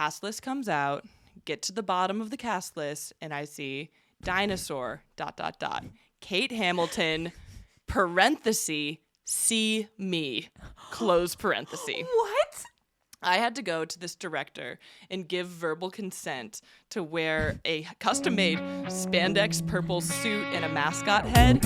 cast list comes out, get to the bottom of the cast list, and I see dinosaur, ... Kate Hamilton, parenthesis, see me, close parenthesis. What? I had to go to this director and give verbal consent to wear a custom-made spandex purple suit and a mascot head.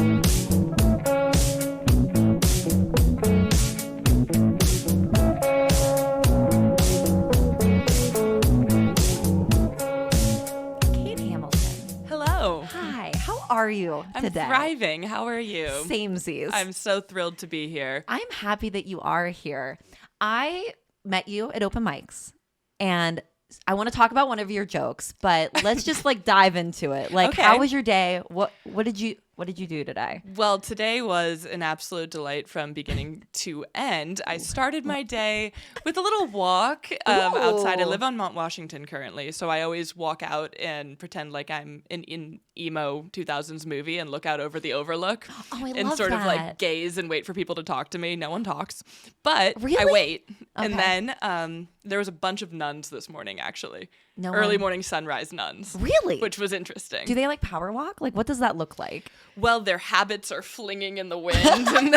Kate Hamilton. Hello. Hi. How are you today? I'm thriving. How are you? Samesies. I'm so thrilled to be here. I'm happy that you are here. I met you at open mics, and I want to talk about one of your jokes, but let's just dive into it. Okay. How was your day? What did you do today? Well, today was an absolute delight from beginning to end. I started my day with a little walk outside. I live on Mount Washington currently, so I always walk out and pretend like I'm in emo 2000s movie and look out over the overlook and love sort that. of gaze and wait for people to talk to me. No one talks, but Really? I wait. Okay. And then there was a bunch of nuns this morning, actually. No Early one- morning sunrise nuns. Really? Which was interesting. Do they power walk? What does that look like? Well, their habits are flinging in the wind, and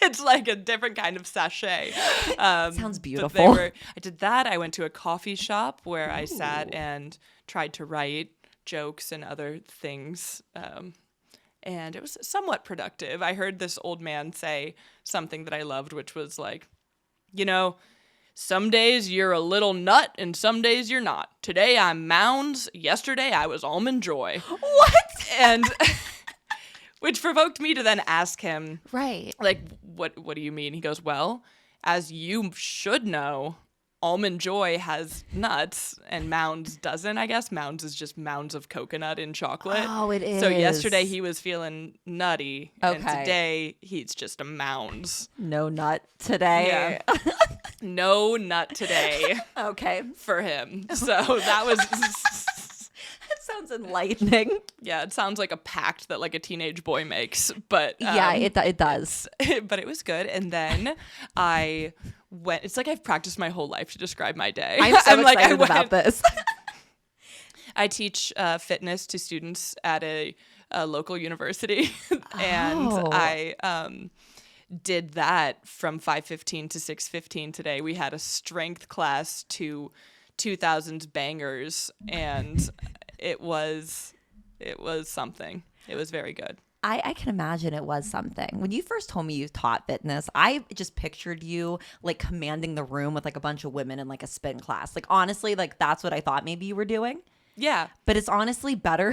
it's like a different kind of sachet. Sounds but beautiful. I did that. I went to a coffee shop where I sat and tried to write jokes and other things, and it was somewhat productive. I heard this old man say something that I loved, which was some days you're a little nut and some days you're not. Today I'm Mounds. Yesterday I was Almond Joy. What? And which provoked me to then ask him, Right. what do you mean? He goes, well, as you should know, Almond Joy has nuts and Mounds doesn't, I guess. Mounds is just mounds of coconut in chocolate. Oh, it is. So yesterday he was feeling nutty, and Okay. today he's just a Mounds. No nut today. Yeah. No nut today Okay. for him. So that was... That sounds enlightening. Yeah, it sounds like a pact that a teenage boy makes, but Yeah, it does. but it was good. And then I went. It's like I've practiced my whole life to describe my day. I'm so excited I about this. I teach fitness to students at a local university, and Oh. I did that from 5:15 to 6:15 today. We had a strength class to 2000s bangers, and it was something. It was very good. I can imagine it was something. When you first told me you taught fitness, I just pictured you commanding the room with a bunch of women in a spin class. Honestly, that's what I thought maybe you were doing. Yeah. But it's honestly better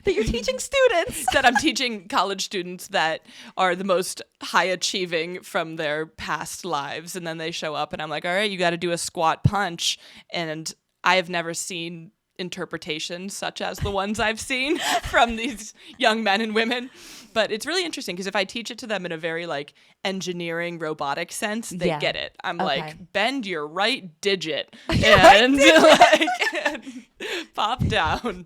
that you're teaching students. That I'm teaching college students that are the most high achieving from their past lives. And then they show up and I'm like, all right, you got to do a squat punch. And I have never seen interpretations such as the ones I've seen from these young men and women. But it's really interesting because if I teach it to them in a very engineering robotic sense, they Yeah. get it. I'm Okay. bend your right digit and pop down.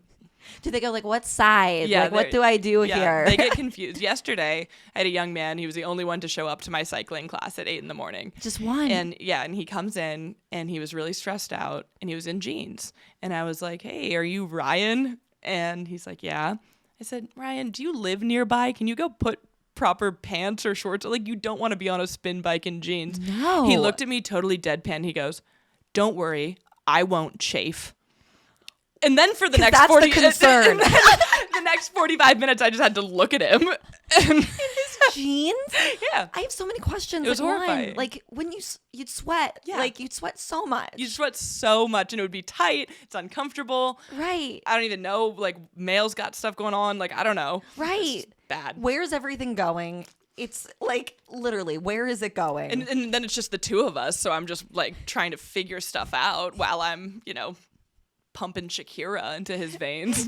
Do they go what side? Yeah, what do I do here? They get confused. Yesterday, I had a young man. He was the only one to show up to my cycling class at 8 a.m. Just one. And he comes in and he was really stressed out and he was in jeans. And I was like, hey, are you Ryan? And he's like, yeah. I said, Ryan, do you live nearby? Can you go put proper pants or shorts? You don't want to be on a spin bike in jeans. No. He looked at me totally deadpan. He goes, don't worry, I won't chafe. And then for the next that's 40 the concern. the next 45 minutes, I just had to look at him. And Jeans? yeah. I have so many questions. It was horrifying. When you'd sweat. Yeah. You'd sweat so much. You sweat so much and it would be tight. It's uncomfortable. Right. I don't even know. Males got stuff going on. I don't know. Right. It's just bad. Where's everything going? It's literally, where is it going? And then it's just the two of us. So I'm just trying to figure stuff out while I'm, pumping Shakira into his veins.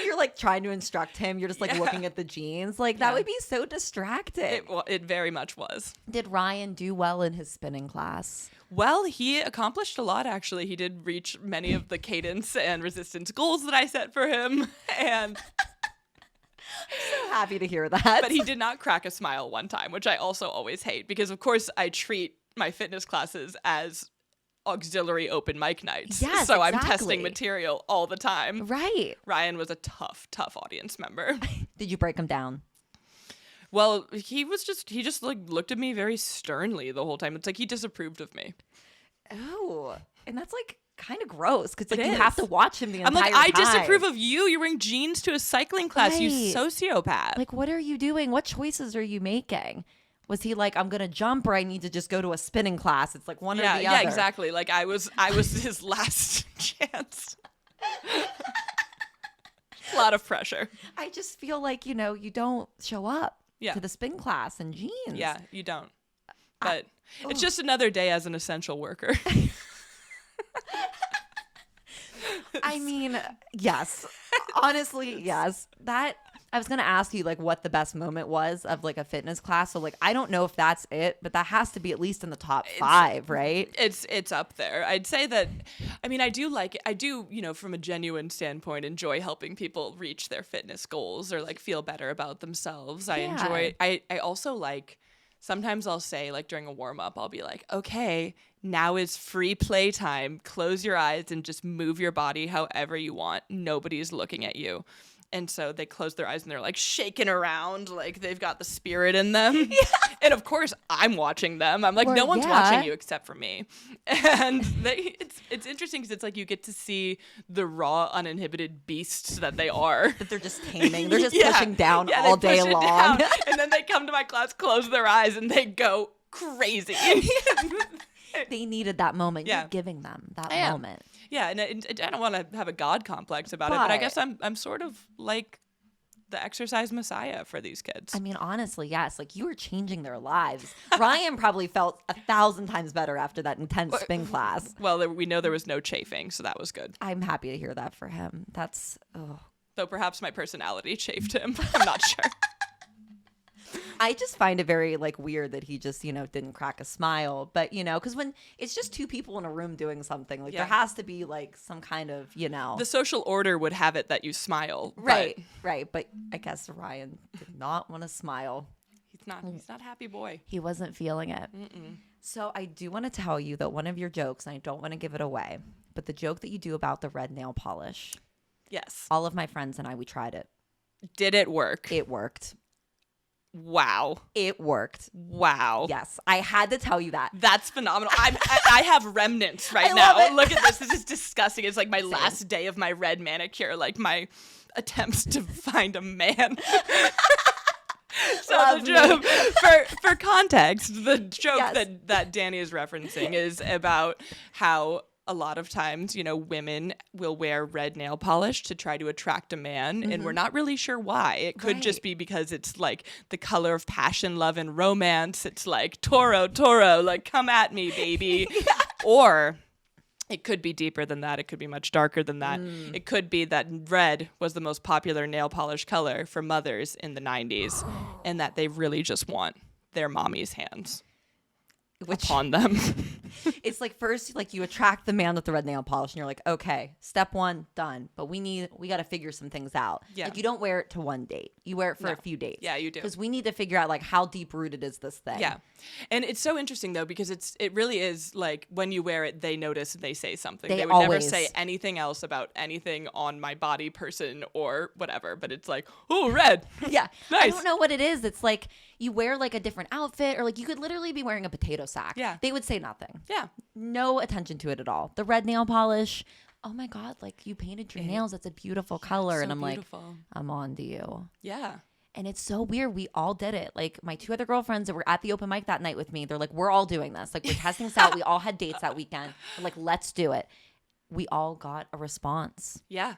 You're trying to instruct him. You're just looking at the jeans. That would be so distracting. It very much was. Did Ryan do well in his spinning class? Well, he accomplished a lot, actually. He did reach many of the cadence and resistance goals that I set for him. And So happy to hear that. but he did not crack a smile one time, which I also always hate because, of course, I treat my fitness classes as auxiliary open mic nights. Yes, so I'm exactly. testing material all the time. Right. Ryan was a tough audience member. Did you break him down? Well, he just like looked at me very sternly the whole time. It's like he disapproved of me. Oh, and that's like kind of gross because like It you is. have to watch him the I'm entire like, time. I disapprove of you. You're wearing jeans to a cycling class, you Right. sociopath. Like, what are you doing? What choices are you making? Was he like, I'm gonna jump, or I need to just go to a spinning class? It's like one or the other. Yeah, exactly. Like I was his last chance. A lot of pressure. I just feel like you don't show up Yeah. to the spin class in jeans. Yeah, you don't. But it's just another day as an essential worker. I mean, yes. Honestly, yes. That I was gonna ask you like what the best moment was of like a fitness class. So like I don't know if that's it, but that has to be at least in the top 5, right? It's up there. I'd say that. I mean, I do, from a genuine standpoint, enjoy helping people reach their fitness goals or like feel better about themselves. I enjoy. I also like. Sometimes I'll say, like, during a warm-up, I'll be like, okay, now is free play time. Close your eyes and just move your body however you want. Nobody's looking at you. And so they close their eyes and they're, like, shaking around like they've got the spirit in them. Yeah. And, of course, I'm watching them. I'm like, no one's watching you except for me. And it's interesting because it's like you get to see the raw, uninhibited beasts that they are. That they're just taming. They're just pushing down all they day push it long. down, and then they come to my class, close their eyes, and they go crazy. They needed that moment. Yeah. You're giving them that am. moment. Yeah, and I don't want to have a God complex about it, but I guess I'm sort of like the exercise messiah for these kids. I mean, honestly, yes. Like you were changing their lives. Ryan probably felt 1,000 times better after that intense spin class. Well, we know there was no chafing, so that was good. I'm happy to hear that for him. That's Though perhaps my personality chafed him. I'm not sure. I just find it very like weird that he just, didn't crack a smile. But, because when it's just two people in a room doing something, like there has to be like some kind of, The social order would have it that you smile. Right. But I guess Ryan did not want to smile. He's not a happy boy. He wasn't feeling it. So I do want to tell you that one of your jokes, and I don't want to give it away, but the joke that you do about the red nail polish. Yes. All of my friends and I, we tried it. Did it work? It worked. Wow. It worked. Wow. Yes. I had to tell you that. That's phenomenal. I have remnants right I now. love it. Look at this. This is disgusting. It's like my last day of my red manicure, like my attempts to find a man. So Love the joke, for context, the joke that Dani is referencing is about how a lot of times, women will wear red nail polish to try to attract a man, and we're not really sure why. It could just be because it's like the color of passion, love, and romance. It's like Toro, like come at me, baby. Or it could be deeper than that. It could be much darker than that. It could be that red was the most popular nail polish color for mothers in the 90s, and that they really just want their mommy's hands upon them. It's like first, like you attract the man with the red nail polish, and you're like, okay, step 1 done. But we got to figure some things out. Yeah. Like you don't wear it to one date. You wear it for a few dates. Yeah, you do. Because we need to figure out like how deep rooted is this thing. Yeah. And it's so interesting though, because it really is like when you wear it, they notice and they say something. They would never always say anything else about anything on my body, person, or whatever. But it's like, oh, red. Yeah. Nice. I don't know what it is. It's like you wear like a different outfit, or like you could literally be wearing a potato sack. Yeah. They would say nothing. Yeah. No attention to it at all. The red nail polish. Oh my God, like you painted your nails. That's a beautiful color. so And I'm beautiful. like, I'm on to you. Yeah. And it's so weird. We all did it. Like my 2 other girlfriends that were at the open mic that night with me, they're like, we're all doing this. Like we're testing this out. We all had dates that weekend. We're like, let's do it. We all got a response. Yeah.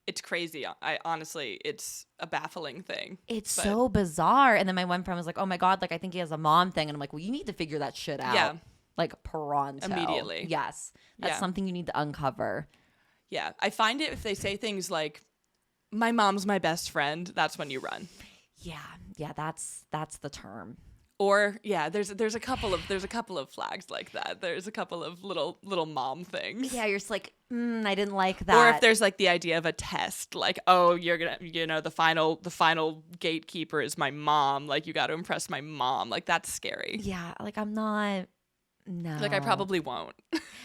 It's crazy. I honestly, it's a baffling thing. It's so bizarre. And then my one friend was like, oh my God, like I think he has a mom thing. And I'm like, well, you need to figure that shit out. Yeah. Like pronto. Immediately. Yes. That's something you need to uncover. Yeah. I find it if they say things like, my mom's my best friend, that's when you run. Yeah, that's the term. Or there's a couple of flags like that. There's a couple of little mom things. Yeah, you're just like, I didn't like that. Or if there's like the idea of a test, like, oh, you're gonna, the final gatekeeper is my mom. Like you got to impress my mom. Like that's scary. Yeah, like I'm not. No. Like, I probably won't.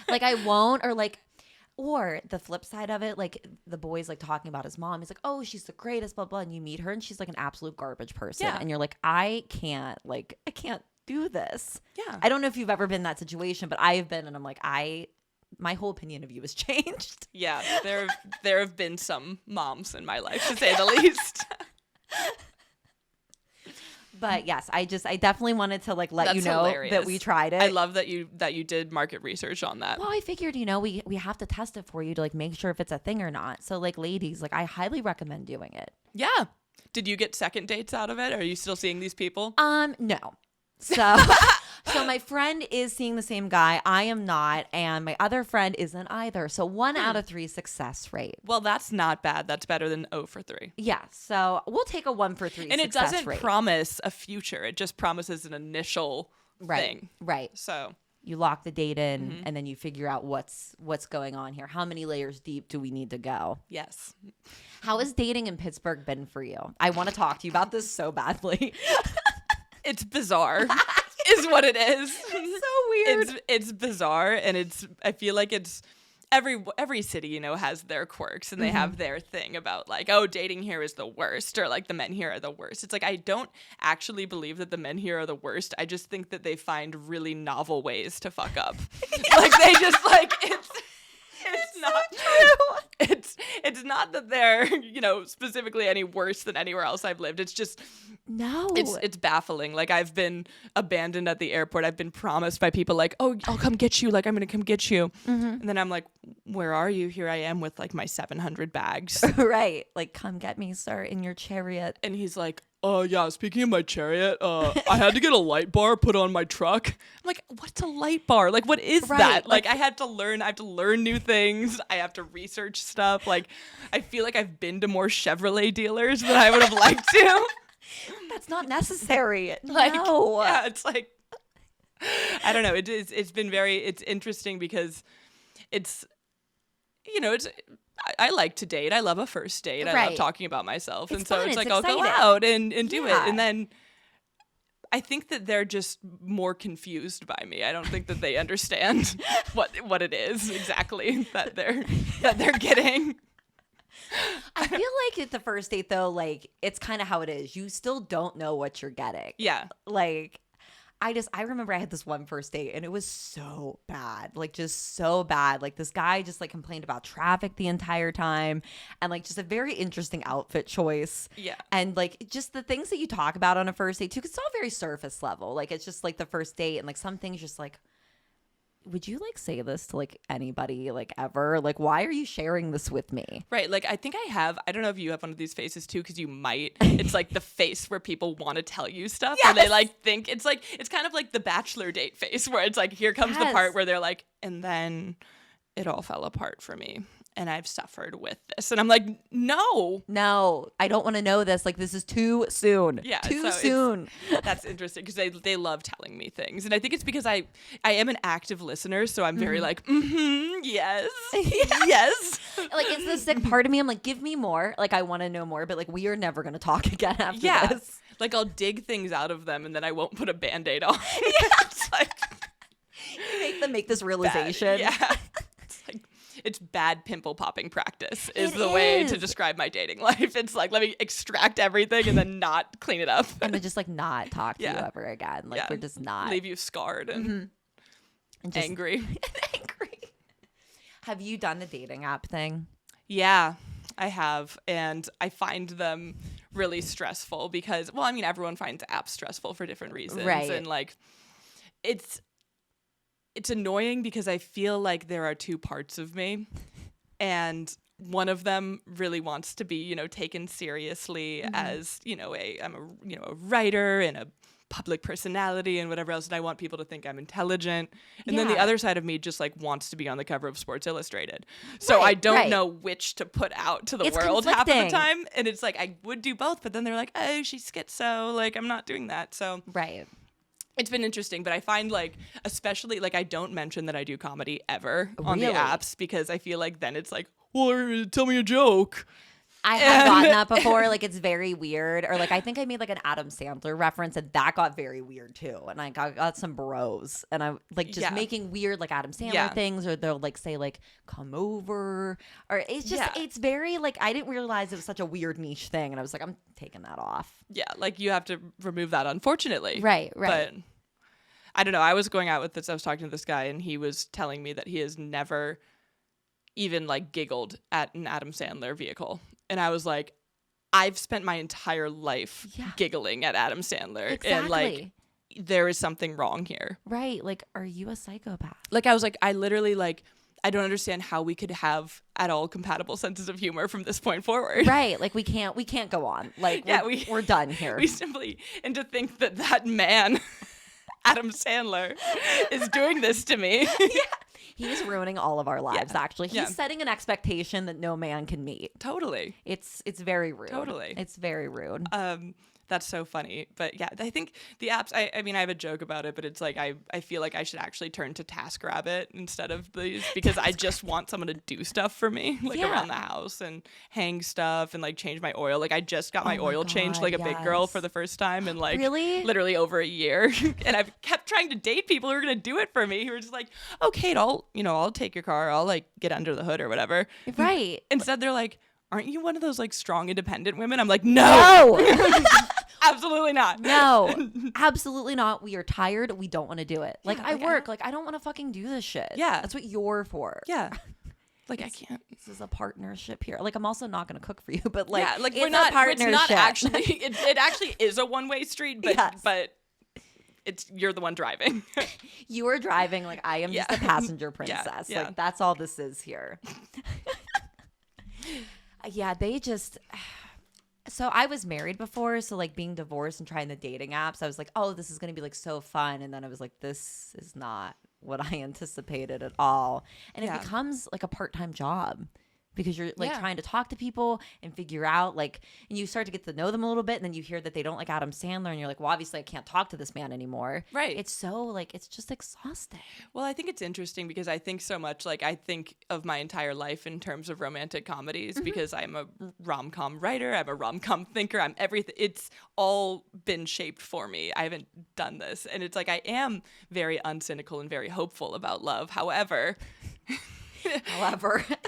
Like, I won't, or the flip side of it, like the boy's like talking about his mom. He's like, oh, she's the greatest, blah, blah. And you meet her and she's like an absolute garbage person. Yeah. And you're like, I can't do this. Yeah. I don't know if you've ever been in that situation, but I have been. And I'm like, my whole opinion of you has changed. Yeah. There have been some moms in my life, to say the least. But yes, I definitely wanted to like let That's you know hilarious. that we tried it. I love that you did market research on that. Well, I figured, we have to test it for you to like make sure if it's a thing or not. So like ladies, like I highly recommend doing it. Yeah. Did you get second dates out of it? Are you still seeing these people? No. So so my friend is seeing the same guy. I am not, and my other friend isn't either. So 1 out of 3 success rate. Well, that's not bad. That's better than 0 for 3. Yeah. So we'll take a 1 for 3 And it success doesn't rate. promise a future. It just promises an initial thing. Right. So You lock the date in, and then you figure out what's going on here. How many layers deep do we need to go? yes. How has dating in Pittsburgh been for you? I want to talk to you about this so badly. It's bizarre is what it is. It's so weird. It's bizarre, and I feel like it's every city, has their quirks, and they have their thing about like, oh, dating here is the worst, or like the men here are the worst. It's like, I don't actually believe that the men here are the worst. I just think that they find really novel ways to fuck up. Like they just like it's not true. It's not that they're, specifically any worse than anywhere else I've lived. It's just No. It's baffling. Like, I've been abandoned at the airport. I've been promised by people like, oh, I'll come get you. Like, I'm going to come get you. And then I'm like, where are you? Here I am with like my 700 bags. Right. Like, come get me, sir, in your chariot. And he's like, yeah, speaking of my chariot, I had to get a light bar put on my truck. I'm like, what's a light bar? Like, what is that? Like, I have to learn new things. I have to research stuff. Like, I feel like I've been to more Chevrolet dealers than I would have liked to. That's not necessary. Like, no. yeah, it's like, I don't know. It's interesting because it's, I like to date. I love a first date. I love talking about myself. It's and so fun. it's like, It's I'll go exciting. out and do it. Yeah. And then I think that they're just more confused by me. I don't think that they understand what it is exactly that they're getting. I feel like at the first date, though, like, it's kind of how it is. You still don't know what you're getting. Yeah. Like, I remember I had this one first date and it was so bad, like just so bad. Like this guy just like complained about traffic the entire time and like just a very interesting outfit choice. Yeah. And like just the things that you talk about on a first date too, 'cause it's all very surface level. Like it's just like the first date and like some things just like, would you like say this to like anybody like ever? Like, why are you sharing this with me? Right. Like, I think I don't know if you have one of these faces too, because you might. It's like the face where people want to tell you stuff. Yes. And they like think it's kind of like the bachelor date face where it's like, here comes the part where they're like, and then it all fell apart for me. And I've suffered with this. And I'm like, no, I don't want to know this. Like, this is too soon. Yeah, too soon. That's interesting because they love telling me things. And I think it's because I am an active listener. So I'm very like, yes, yes. Like, it's the sick part of me. I'm like, give me more. Like, I want to know more. But, like, we are never going to talk again after this. Like, I'll dig things out of them and then I won't put a Band-Aid on. It's like, You make them make this realization. Yeah. It's bad pimple popping practice is the way to describe my dating life. It's like, let me extract everything and then not clean it up. And then just like not talk to you ever again. Like we're just not. Leave you scarred and just angry. angry. Have you done the dating app thing? Yeah, I have. And I find them really stressful because, well, I mean, everyone finds apps stressful for different reasons. Right. And like, it's annoying because I feel like there are two parts of me, and one of them really wants to be, taken seriously as, I'm a writer and a public personality and whatever else, and I want people to think I'm intelligent. And then the other side of me just like wants to be on the cover of Sports Illustrated. So I don't know which to put out to the world half of the time. And it's like I would do both, but then they're like, oh, she's schizo, like I'm not doing that. So it's been interesting, but I find like, especially like I don't mention that I do comedy ever on the apps because I feel like then it's like, well, tell me a joke. I have gotten that before. Like, it's very weird. Or like, I think I made like an Adam Sandler reference, and that got very weird too. And I got some bros, and I'm like just making weird like Adam Sandler things, or they'll like say like come over, or it's just it's very like I didn't realize it was such a weird niche thing, and I was like, I'm taking that off. Yeah, like you have to remove that, unfortunately. Right. But I don't know. I was going out with this. I was talking to this guy, and he was telling me that he has never even like giggled at an Adam Sandler vehicle. And I was like, I've spent my entire life giggling at Adam Sandler. Exactly. And like, there is something wrong here. Right. Like, are you a psychopath? Like, I was like, I literally like, I don't understand how we could have at all compatible senses of humor from this point forward. Right. Like we can't go on. Like we're done here. We simply, and to think that man, Adam Sandler, is doing this to me. He's ruining all of our lives, actually. He's setting an expectation that no man can meet. Totally. It's very rude. Totally. It's very rude. That's so funny. But yeah, I think the apps, I mean, I have a joke about it, but it's like, I feel like I should actually turn to TaskRabbit instead of these, because I just want someone to do stuff for me, like around the house and hang stuff and like change my oil. Like I just got my oil changed like a big girl for the first time in like literally over a year. And I've kept trying to date people who are going to do it for me, who are just like, oh, Kate, I'll take your car. I'll like get under the hood or whatever. Right. Instead, they're like, aren't you one of those like strong, independent women? I'm like, no. Absolutely not. No, absolutely not. We are tired. We don't want to do it. Like I work. Like I don't want to fucking do this shit. Yeah. That's what you're for. Yeah. Like I can't. This is a partnership here. Like I'm also not going to cook for you, but like, yeah, like it's we're not. partnership. It's not actually. It actually is a one-way street, but it's you're the one driving. You are driving. Like I am just a passenger princess. Yeah. Like that's all this is here. Yeah, they just. So I was married before, so like being divorced and trying the dating apps, I was like, oh, this is going to be like so fun. And then I was like, this is not what I anticipated at all. And it becomes like a part-time job because you're like trying to talk to people and figure out like, and you start to get to know them a little bit, and then you hear that they don't like Adam Sandler, and you're like, well, obviously I can't talk to this man anymore. Right. It's so like, it's just exhausting. Well, I think it's interesting because I think so much, like I think of my entire life in terms of romantic comedies because I'm a rom-com writer, I'm a rom-com thinker, I'm everything. It's all been shaped for me. I haven't done this. And it's like, I am very uncynical and very hopeful about love. However,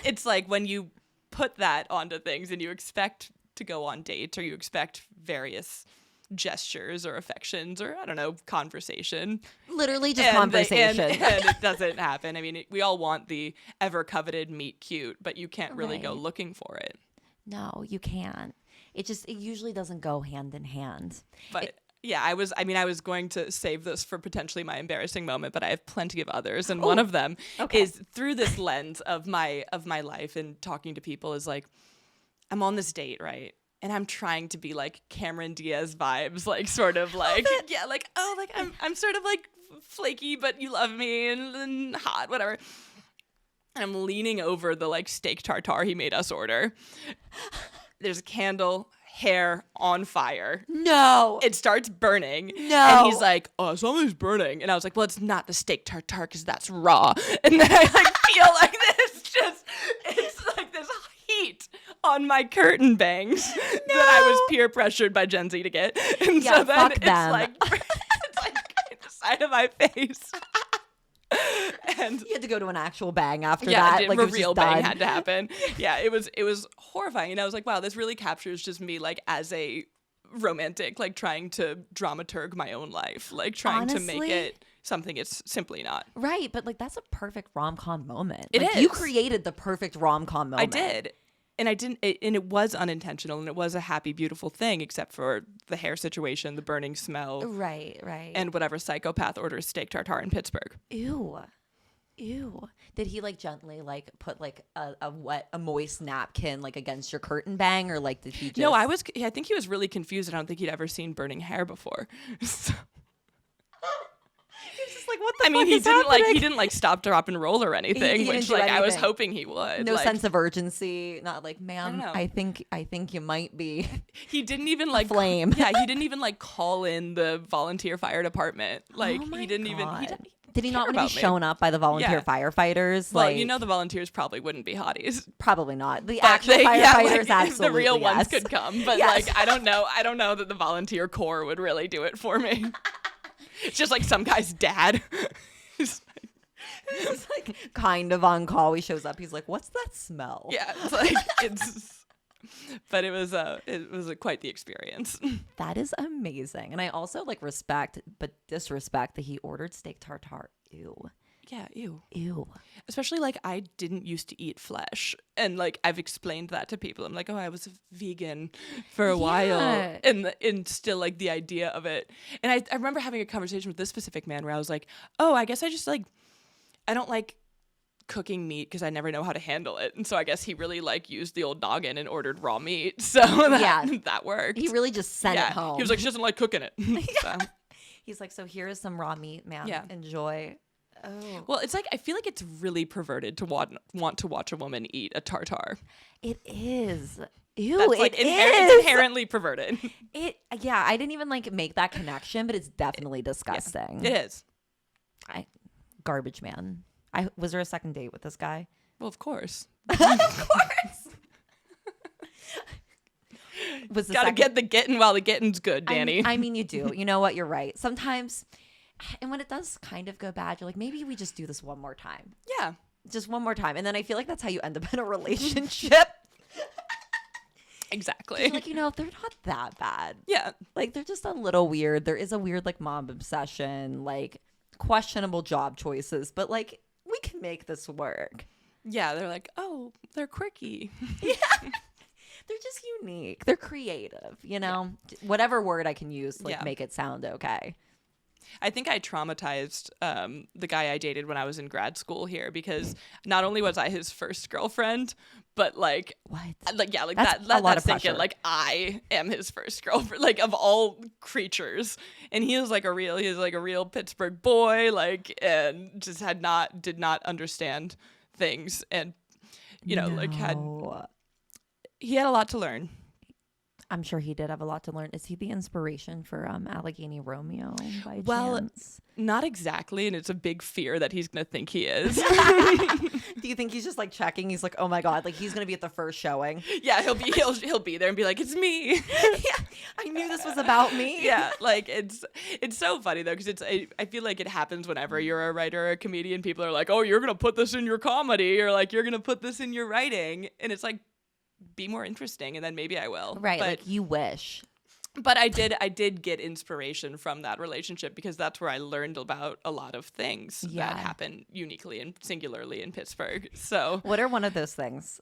it's like when you put that onto things and you expect to go on dates or you expect various gestures or affections or I don't know, conversation. Literally just conversation. And it doesn't happen. I mean, we all want the ever coveted meet cute, but you can't really go looking for it. No, you can't. It usually doesn't go hand in hand. But yeah, I was going to save this for potentially my embarrassing moment, but I have plenty of others. And one of them is through this lens of my life and talking to people is like, I'm on this date, right? And I'm trying to be like Cameron Diaz vibes, like sort of like, yeah, like, oh, like I'm sort of like flaky, but you love me and hot, whatever. And I'm leaning over the like steak tartare he made us order. There's a candle. Hair on fire. No. It starts burning. No. And he's like, oh, something's burning. And I was like, well, it's not the steak tartare because that's raw. And then I like feel like it's like this heat on my curtain bangs that I was peer pressured by Gen Z to get. And so then it's like the side of my face. And you had to go to an actual bang after that. Like a real bang had to happen. Yeah, it was horrifying. And I was like, wow, this really captures just me like as a romantic, like trying to dramaturg my own life, like trying to make it something it's simply not. Right, but like that's a perfect rom-com moment. It is. You created the perfect rom-com moment. I did. And I didn't, and it was unintentional, and it was a happy, beautiful thing, except for the hair situation, the burning smell. Right. And whatever psychopath orders steak tartare in Pittsburgh. Ew. Did he like gently like put like a moist napkin like against your curtain bang, or like did he just... No, I think he was really confused. I don't think he'd ever seen burning hair before. So. Like, what the fuck is he didn't like stop, drop, and roll or anything, which like I was hoping he would. No sense of urgency, not like, ma'am, I think you might be. He didn't even like flame. Yeah, he didn't even like call in the volunteer fire department. Like he didn't even. Did he not care want to be about me. shown up by the volunteer firefighters? Well, like, you know the volunteers probably wouldn't be hotties. probably not. The But actual firefighters, absolutely. The real ones yes. could come, but Yes. like I don't know that the volunteer corps would really do it for me. It's just like some guy's dad. He's He's like kind of on call. He shows up. He's like, "What's that smell?" yeah, it's like but it was quite the experience. That is amazing. And I also like respect but disrespect that he ordered steak tartare. Ew. Yeah, ew. Ew. Especially like I didn't used to eat flesh, and like I've explained that to people. I'm like, oh, I was a vegan for a while, and still like the idea of it. And I remember having a conversation with this specific man where I was like, oh, I guess I just like I don't like cooking meat because I never know how to handle it, and so I guess he really like used the old noggin and ordered raw meat. So that worked. He really just sent it home. He was like, she doesn't like cooking it. So. He's like, so here is some raw meat, man. Yeah. Enjoy. Oh. Well, it's like I feel like it's really perverted to want to watch a woman eat a tartare. It is. Ew, That's like it it's is. inherently perverted. Yeah, I didn't even like make that connection, but it's definitely disgusting. It is. Garbage man. Was there a second date with this guy? Well, of course. Of course. Gotta get the getting while the getting's good, Dani. I mean, you do. You know what? You're right. Sometimes, and when it does kind of go bad, you're like, maybe we just do this one more time. Yeah. Just one more time. And then I feel like that's how you end up in a relationship. Exactly. You're like, they're not that bad. Yeah. Like, they're just a little weird. There is a weird, like, mom obsession, like, questionable job choices, but, like, we can make this work. Yeah, they're like, oh, they're quirky. Yeah. They're just unique. They're creative, Whatever word I can use to make it sound okay. I think I traumatized the guy I dated when I was in grad school here because not only was I his first girlfriend, but like what? Like yeah, like that's that's thinking like I am his first girlfriend, like of all creatures. And he was like a real Pittsburgh boy, like, and just did not understand things, and he had a lot to learn. I'm sure he did have a lot to learn. Is he the inspiration for Allegheny Romeo by chance? Not exactly, and it's a big fear that he's gonna think he is. Do you think he's just like checking? He's like, oh my god, like he's gonna be at the first showing. Yeah, he'll be there and be like, it's me. Yeah, I knew this was about me. Yeah, like it's so funny though because I feel like it happens whenever you're a writer or a comedian. People are like, oh, you're gonna put this in your comedy, or like you're gonna put this in your writing, and it's like, be more interesting, and then maybe I will. Right, but, like you wish. But I did get inspiration from that relationship because that's where I learned about a lot of things that happen uniquely and singularly in Pittsburgh. So what are one of those things?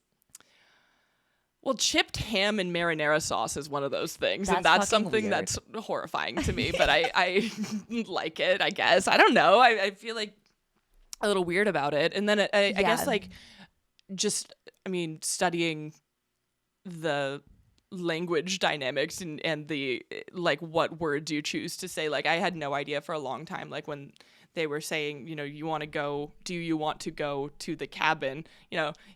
Well, chipped ham and marinara sauce is one of those things, and that's something weird. That's horrifying to me, but I like it, I guess. I don't know. I feel like a little weird about it. And then I guess like studying the language dynamics and the like what words you choose to say. Like I had no idea for a long time, like when they were saying, do you want to go to the cabin,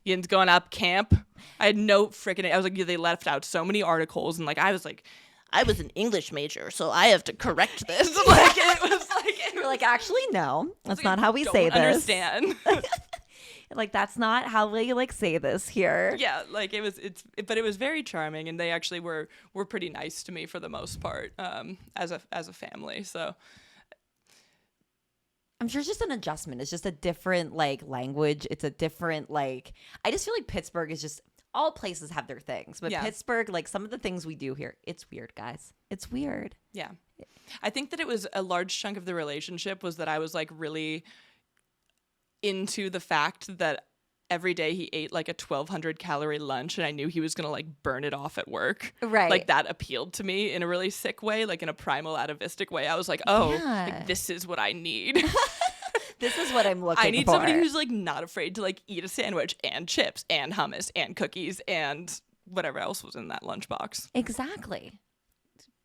Yin's going up camp. I had no freaking, I was like, they left out so many articles, and like I was like, I was an English major, so I have to correct this. Like it was like you're like, actually no, that's not how we don't say this. Understand. Like that's not how we like say this here. Yeah, like but it was very charming, and they actually were pretty nice to me for the most part, as a family. So I'm sure it's just an adjustment. It's just a different like language. It's a different like. I just feel like Pittsburgh is just, all places have their things, but Pittsburgh, like some of the things we do here, it's weird, guys. It's weird. Yeah, I think that it was a large chunk of the relationship was that I was like really into the fact that every day he ate like a 1,200 calorie lunch, and I knew he was gonna like burn it off at work. Right. Like that appealed to me in a really sick way, like in a primal atavistic way. I was like, oh, like, this is what I need. This is what I'm looking for. I need somebody who's like not afraid to like eat a sandwich and chips and hummus and cookies and whatever else was in that lunchbox. Exactly.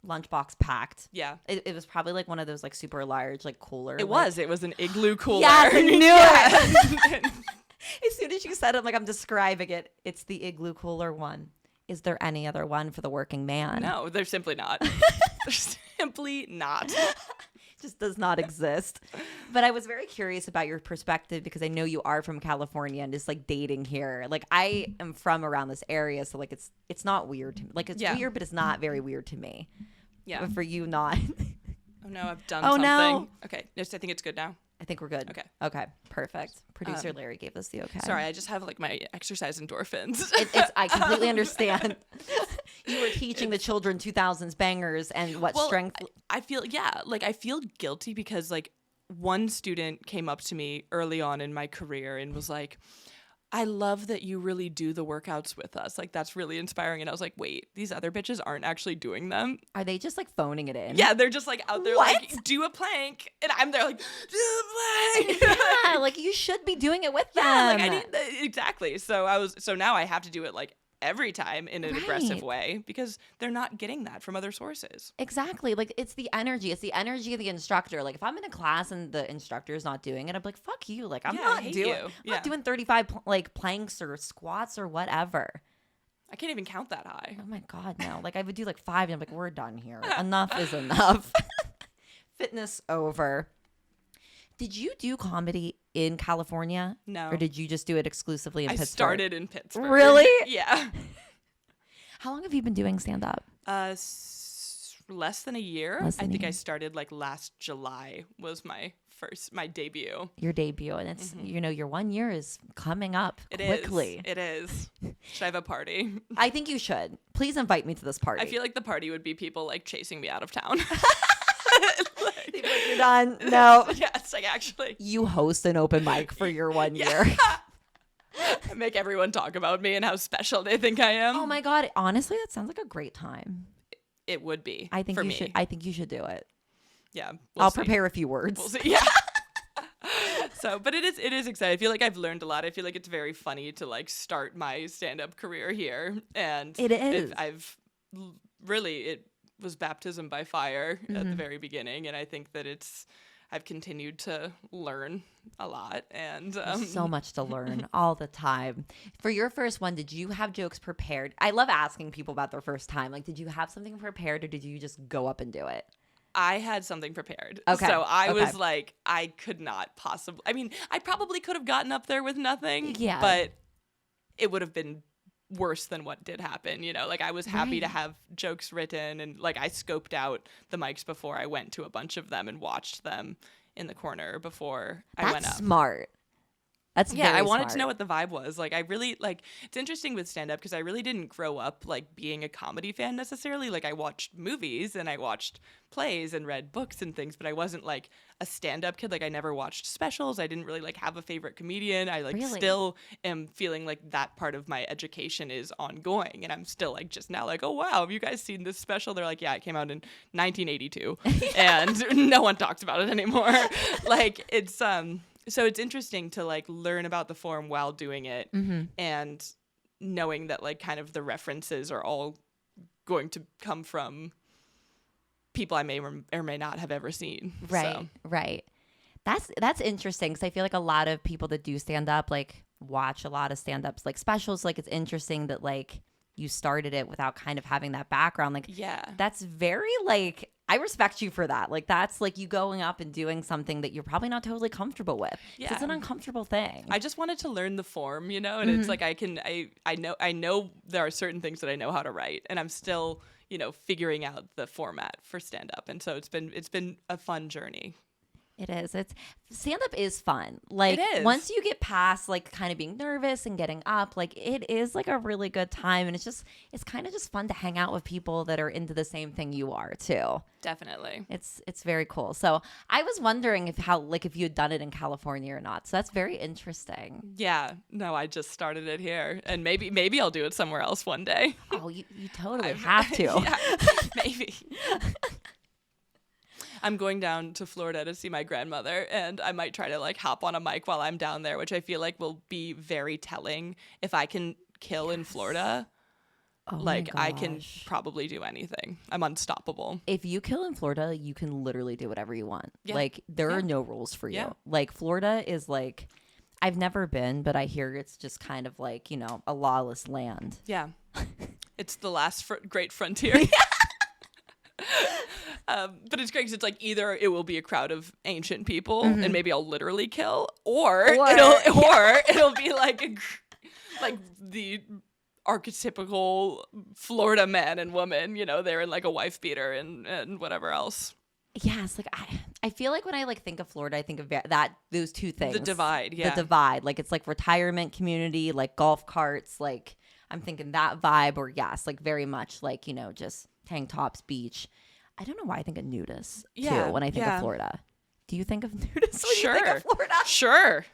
Lunchbox packed. Yeah. It was probably like one of those like super large like cooler. It was an igloo cooler. Yes, I knew it. As soon as you said it, I'm like, I'm describing it. It's the igloo cooler one. Is there any other one for the working man? No, they're simply not. They're simply not. just does not exist. But I was very curious about your perspective because I know you are from California and just like dating here. Like I am from around this area, so like it's not weird to me. Like it's weird, but it's not very weird to me. Yeah. But for you, not. Oh no, I've done Oh, something. no. Okay, yes, I think it's good now. I think we're good. Okay, perfect. Producer Larry gave us the okay. Sorry, I just have like my exercise endorphins. I completely understand. You were teaching the children 2000s bangers and what strength. I feel I feel guilty because like one student came up to me early on in my career and was like, I love that you really do the workouts with us. Like, that's really inspiring. And I was like, wait, these other bitches aren't actually doing them. Are they just like phoning it in? Yeah, they're just like out there like, do a plank. And I'm there like, do a plank. Yeah, like you should be doing it with them. Yeah, like I need exactly. So now I have to do it like every time in an aggressive way because they're not getting that from other sources. Exactly. Like it's the energy of the instructor. Like if I'm in a class and the instructor is not doing it, I'm like, fuck you. Like I'm not doing 35 like planks or squats or whatever. I can't even count that high. Oh my God, no. Like I would do like 5 and I'm like, we're done here. Enough is enough. Fitness over. Did you do comedy in California? No. Or did you just do it exclusively in Pittsburgh? I started in Pittsburgh. Really? Yeah. How long have you been doing stand-up? Less than a year. I think I started like last July was my debut. Your debut. And it's, your 1 year is coming up quickly. It is. Should I have a party? I think you should. Please invite me to this party. I feel like the party would be people like chasing me out of town. Like, you're done. No. Yeah, it's like actually. You host an open mic for your 1 year. I make everyone talk about me and how special they think I am. Oh my God. Honestly, that sounds like a great time. It would be. I think for you me. should. I think you should do it. Yeah. I'll prepare a few words. We'll see. Yeah. So, but it is exciting. I feel like I've learned a lot. I feel like it's very funny to like start my stand-up career here. And it is. It was baptism by fire at the very beginning. And I think that I've continued to learn a lot and so much to learn all the time. For your first one, did you have jokes prepared? I love asking people about their first time. Like, did you have something prepared or did you just go up and do it? I had something prepared. Okay. So I was like, I could not possibly. I mean, I probably could have gotten up there with nothing. Yeah. But it would have been worse than what did happen. Like I was happy to have jokes written and like I scoped out the mics before I went to a bunch of them and watched them in the corner before I went up. That's smart. That's I wanted smart. to know what the vibe was. Like I really like it's interesting with stand up because I really didn't grow up like being a comedy fan necessarily. Like I watched movies and I watched plays and read books and things, but I wasn't like a stand up kid. Like I never watched specials. I didn't really like have a favorite comedian. I like still am feeling like that part of my education is ongoing and I'm still like just now like, oh wow, have you guys seen this special? They're like, yeah, it came out in 1982 and no one talks about it anymore. Like it's so it's interesting to like learn about the form while doing it and knowing that like kind of the references are all going to come from people I may or may not have ever seen. Right. That's interesting because I feel like a lot of people that do stand up like watch a lot of stand ups like specials. Like it's interesting that like you started it without kind of having that background. Like that's very like I respect you for that. Like that's like you going up and doing something that you're probably not totally comfortable with. Yeah. It's an uncomfortable thing. I just wanted to learn the form, and it's like I know there are certain things that I know how to write and I'm still, figuring out the format for stand up. And so it's been a fun journey. It is. Stand up is fun. Like once you get past like kind of being nervous and getting up, like it is like a really good time. And it's kind of just fun to hang out with people that are into the same thing you are too. Definitely. It's very cool. So I was wondering if you had done it in California or not. So that's very interesting. Yeah. No, I just started it here and maybe I'll do it somewhere else one day. Oh, you totally have to. Yeah, maybe. I'm going down to Florida to see my grandmother and I might try to like hop on a mic while I'm down there, which I feel like will be very telling. If I can kill in Florida, I can probably do anything. I'm unstoppable. If you kill in Florida, you can literally do whatever you want. Yeah. Like there are no rules for you. Yeah. Like Florida is like, I've never been, but I hear it's just kind of like, a lawless land. Yeah. It's the last great frontier. But it's great because it's like either it will be a crowd of ancient people and maybe I'll literally kill, or it'll be like like the archetypical Florida man and woman, you know, they're in like a wife beater and whatever else. Yes, like I feel like when I like think of Florida, I think of those two things. The divide, yeah. The divide. Like it's like retirement community, like golf carts, like I'm thinking that vibe, or yes, like very much like, you know, just tank tops, beach. I don't know why I think of nudists too when I think of Florida. Do you think of nudists when you think of Florida? Sure.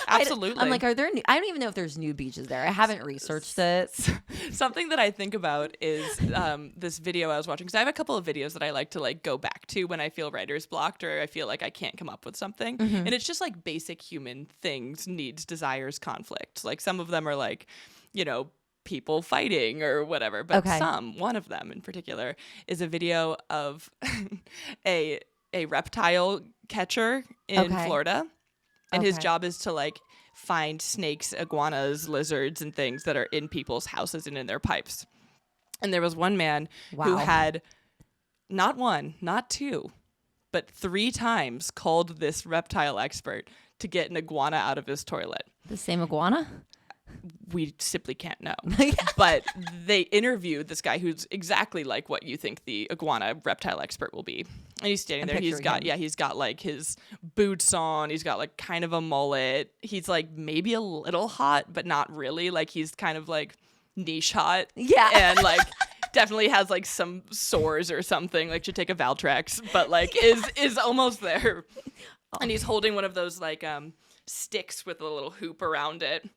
Absolutely. I'm like, are there I don't even know if there's nude beaches there. I haven't researched it. Something that I think about is this video I was watching, because I have a couple of videos that I like to like go back to when I feel writer's blocked or I feel like I can't come up with something. And it's just like basic human things, needs, desires, conflict. Like some of them are like, you know, people fighting or whatever, but one of them in particular is a video of a reptile catcher in Florida. And his job is to like find snakes, iguanas, lizards, and things that are in people's houses and in their pipes. And there was one man who had not one, not two, but 3 times called this reptile expert to get an iguana out of his toilet. The same iguana? We simply can't know. But they interviewed this guy who's exactly like what you think the iguana reptile expert will be. And he's standing there. He's got like his boots on. He's got like kind of a mullet. He's like maybe a little hot, but not really. Like he's kind of like niche hot. Yeah. And like definitely has like some sores or something. Like should take a Valtrex, but like is almost there. And he's holding one of those like sticks with a little hoop around it.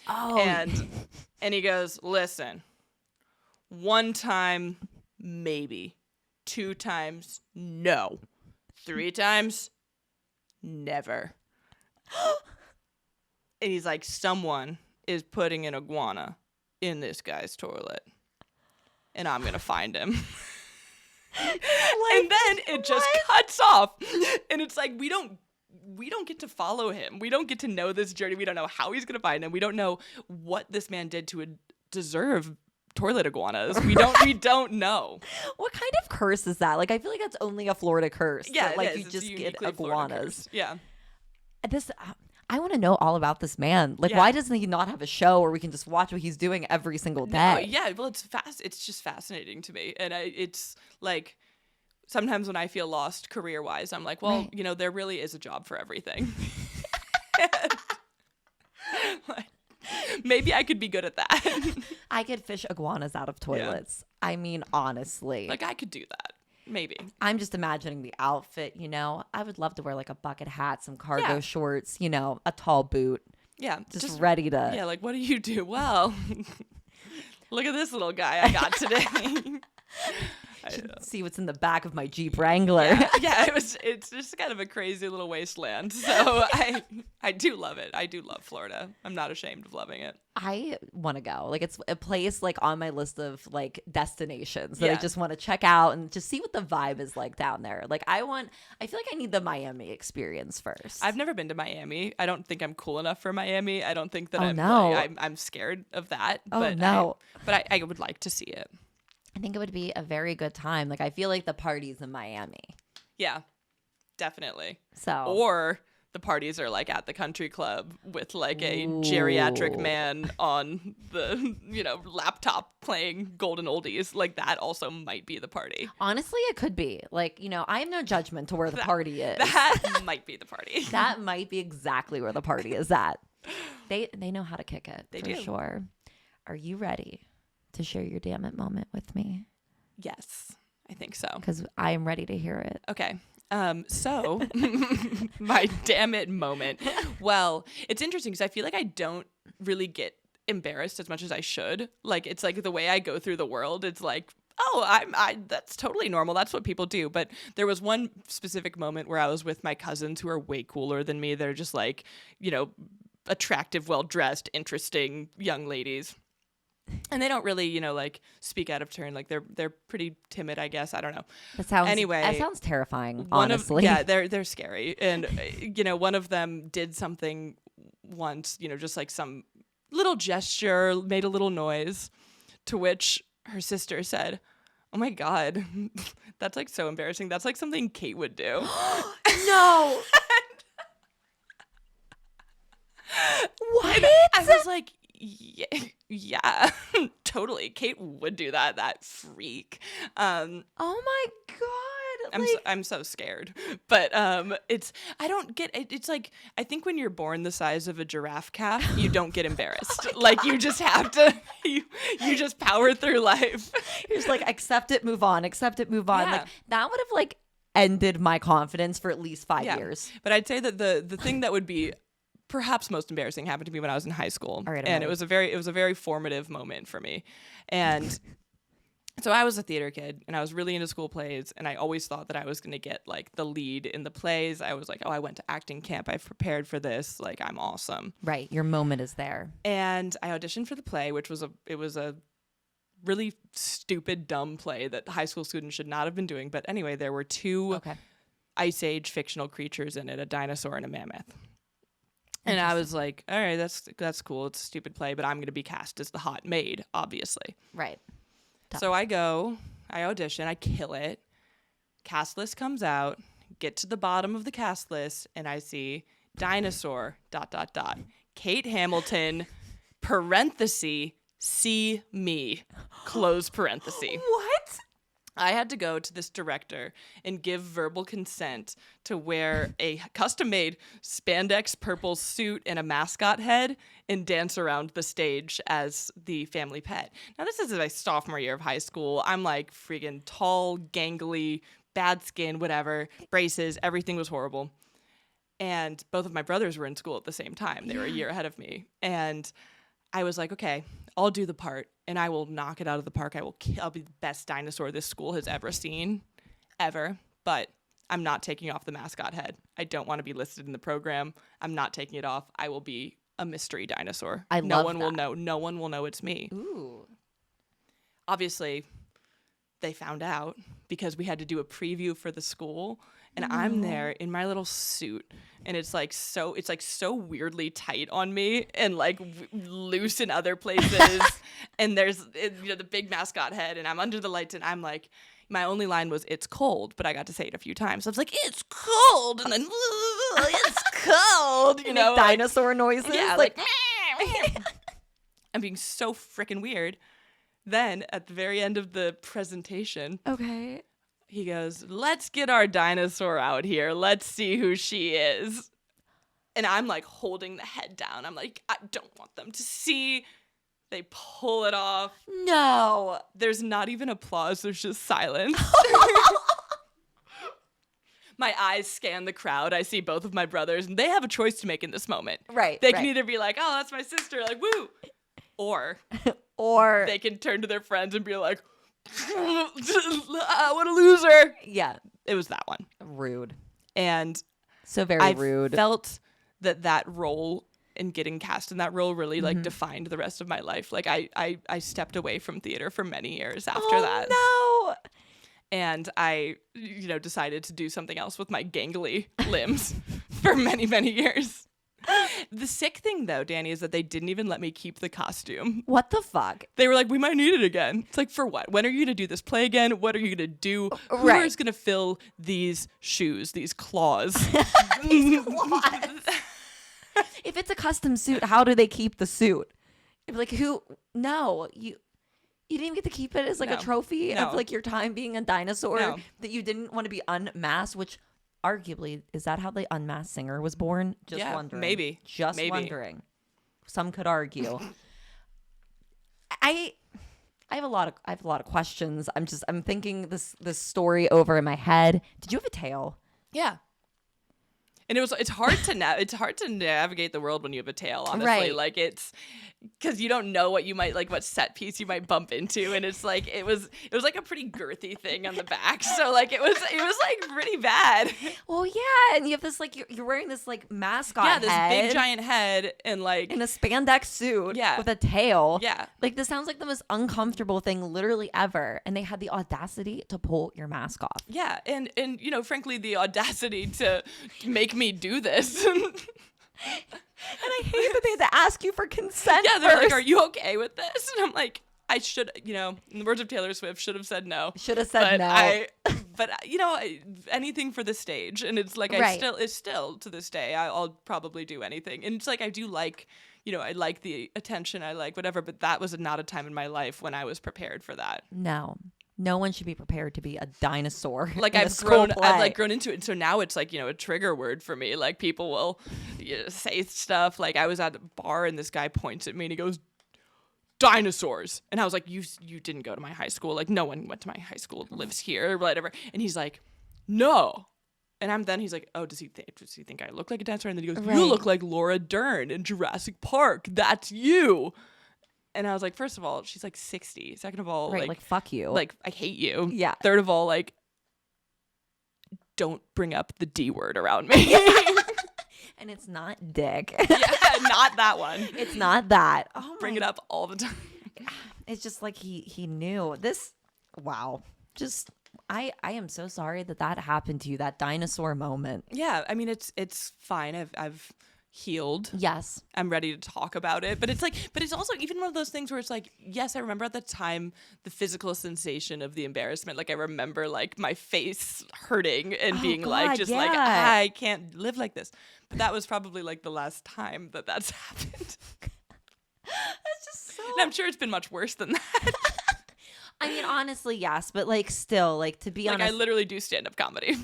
Oh. And he goes, listen, 1 time, maybe. 2 times, no. 3 times, never. And he's like, someone is putting an iguana in this guy's toilet. And I'm going to find him. And then it just cuts off. And it's like, we don't get to follow him. We don't get to know this journey. We don't know how he's going to find him. We don't know what this man did to deserve toilet iguanas. We don't know. What kind of curse is that? Like, I feel like that's only a Florida curse. Yeah, that, like it is. You just it's get iguanas. Yeah. I want to know all about this man. Like, why doesn't he not have a show where we can just watch what he's doing every single day? Well, it's just fascinating to me, and it's like. Sometimes when I feel lost career-wise, I'm like, well, you know, there really is a job for everything. Like, maybe I could be good at that. I could fish iguanas out of toilets. Yeah. I mean, honestly. Like, I could do that. Maybe. I'm just imagining the outfit, you know. I would love to wear, like, a bucket hat, some cargo shorts, you know, a tall boot. Yeah. Just ready to. Yeah, like, what do you do? Well, look at this little guy I got today. See what's in the back of my Jeep Wrangler. Yeah, it's just kind of a crazy little wasteland. So I do love it. I do love Florida. I'm not ashamed of loving it. I want to go. Like it's a place like on my list of like destinations that I just want to check out and just see what the vibe is like down there. Like I feel like I need the Miami experience first. I've never been to Miami. I don't think I'm cool enough for Miami. I don't think that I'm scared of that. But I would like to see it. I think it would be a very good time. Like, I feel like the parties in Miami. Yeah, definitely. So, or the parties are like at the country club with like a geriatric man on the, you know, laptop playing golden oldies. Like that also might be the party. Honestly, it could be. Like, you know, I have no judgment to where the party is. That might be the party. That might be exactly where the party is at. They know how to kick it. They do. Sure. Are you ready to share your Dammit moment with me? Yes, I think so. Because I am ready to hear it. Okay. So my Dammit moment. Well, it's interesting because I feel like I don't really get embarrassed as much as I should. Like, it's like the way I go through the world. It's like, oh, that's totally normal. That's what people do. But there was one specific moment where I was with my cousins who are way cooler than me. They're just like, you know, attractive, well-dressed, interesting young ladies. And they don't really, you know, like speak out of turn. Like they're pretty timid, I guess. I don't know. That sounds terrifying. Honestly, they're scary. And you know, one of them did something once, you know, just like some little gesture, made a little noise, to which her sister said, Oh my God. That's like so embarrassing. That's like something Kate would do. No. What? I was like, yeah, totally. Kate would do that. That freak. Oh my God. I'm so scared, but I don't get it. It's like, I think when you're born the size of a giraffe calf, you don't get embarrassed. Like you just have to, you just power through life. You're just like, accept it, move on, accept it, move on. Yeah. Like that would have like ended my confidence for at least 5 years. But I'd say that the thing that would be perhaps most embarrassing happened to me when I was in high school. All right, and it was a very formative moment for me. And so I was a theater kid and I was really into school plays, and I always thought that I was going to get like the lead in the plays. I was like, oh, I went to acting camp. I've prepared for this. Like, I'm awesome. Right. Your moment is there. And I auditioned for the play, which was a really stupid, dumb play that high school students should not have been doing. But anyway, there were two Ice Age fictional creatures in it, a dinosaur and a mammoth. And I was like, all right, that's cool. It's a stupid play, but I'm going to be cast as the hot maid, obviously. Right. So I go, I audition, I kill it. Cast list comes out, get to the bottom of the cast list, and I see dinosaur, ... Kate Hamilton, parenthesis, see me, close parenthesis. What? I had to go to this director and give verbal consent to wear a custom-made spandex purple suit and a mascot head and dance around the stage as the family pet. Now, this is my sophomore year of high school. I'm like freaking tall, gangly, bad skin, whatever, braces, everything was horrible. And both of my brothers were in school at the same time. They were a year ahead of me. And I was like, okay, I'll do the part and I will knock it out of the park. I'll be the best dinosaur this school has ever seen, ever. But I'm not taking off the mascot head. I don't want to be listed in the program. I'm not taking it off. I will be a mystery dinosaur. No one will know. No one will know it's me. Ooh. Obviously, they found out because we had to do a preview for the school. And I'm there in my little suit, and it's like so weirdly tight on me and like loose in other places. And there's the big mascot head, and I'm under the lights, and I'm like, my only line was "It's cold," but I got to say it a few times. So I was like, "It's cold," and then "It's cold," dinosaur noises. Yeah, like I'm being so freaking weird. Then at the very end of the presentation, okay. He goes, let's get our dinosaur out here. Let's see who she is. And I'm like holding the head down. I'm like, I don't want them to see. They pull it off. No. There's not even applause. There's just silence. My eyes scan the crowd. I see both of my brothers, and they have a choice to make in this moment. Right. They can either be like, oh, that's my sister, like, woo. Or they can turn to their friends and be like, what a loser. Yeah. It was that one. Rude. And so very rude. I felt that role and getting cast in that role really like defined the rest of my life. Like I stepped away from theater for many years after that. No. And I, decided to do something else with my gangly limbs for many, many years. The sick thing, though, Dani, is that they didn't even let me keep the costume. What the fuck? They were like, we might need it again. It's like, for what? When are you going to do this play again? What are you going to do? Right. Who is going to fill these shoes, these claws? These claws. If it's a custom suit, how do they keep the suit? Like, who? No, you didn't even get to keep it as like a trophy of like your time being a dinosaur that you didn't want to be unmasked, which... Arguably, is that how the unmasked singer was born? Just wondering. Maybe. Maybe. Wondering. Some could argue. I have a lot of questions. I'm thinking this story over in my head. Did you have a tail? Yeah. And it's hard to navigate the world when you have a tail, honestly. Right. Like it's because you don't know what you might like, what set piece you might bump into, and it's like it was like a pretty girthy thing on the back, so like it was like pretty bad. Well, yeah, and you have this like you're wearing this like mascot this big giant head and like in a spandex suit with a tail. Yeah, like this sounds like the most uncomfortable thing literally ever, and they had the audacity to pull your mask off. Yeah, and frankly, the audacity to make me do this. And I hate that they had to ask you for consent. Yeah, they're like, "Are you okay with this?" And I'm like, I should, in the words of Taylor Swift, should have said no. Should have said no. But anything for the stage. And it's like, it's still to this day, I'll probably do anything. And it's like, I do like, I like the attention, I like whatever, but that was not a time in my life when I was prepared for that. No one should be prepared to be a dinosaur. Like I've grown into it. And so now it's like, a trigger word for me. Like people will say stuff. Like I was at a bar and this guy points at me and he goes, dinosaurs. And I was like, you didn't go to my high school. Like no one went to my high school, lives here or whatever. And he's like, no. And he's like, oh, does he think I look like a dinosaur? And then he goes, you look like Laura Dern in Jurassic Park. That's you. And I was like, first of all, she's like 60. Second of all, like fuck you. Like, I hate you. Yeah. Third of all, like, don't bring up the D word around me. And it's not dick. Yeah, not that one. It's not that. Oh, bring it up all the time. It's just like he knew this. Wow. Just I am so sorry that happened to you. That dinosaur moment. Yeah, I mean it's fine. I've healed. Yes. I'm ready to talk about it. But it's also even one of those things where it's like, yes, I remember at the time the physical sensation of the embarrassment. Like I remember like my face hurting and being like, I can't live like this. But that was probably like the last time that's happened. That's just so. And I'm sure it's been much worse than that. I mean, honestly, yes. But like still, like to be honest. I literally do stand-up comedy.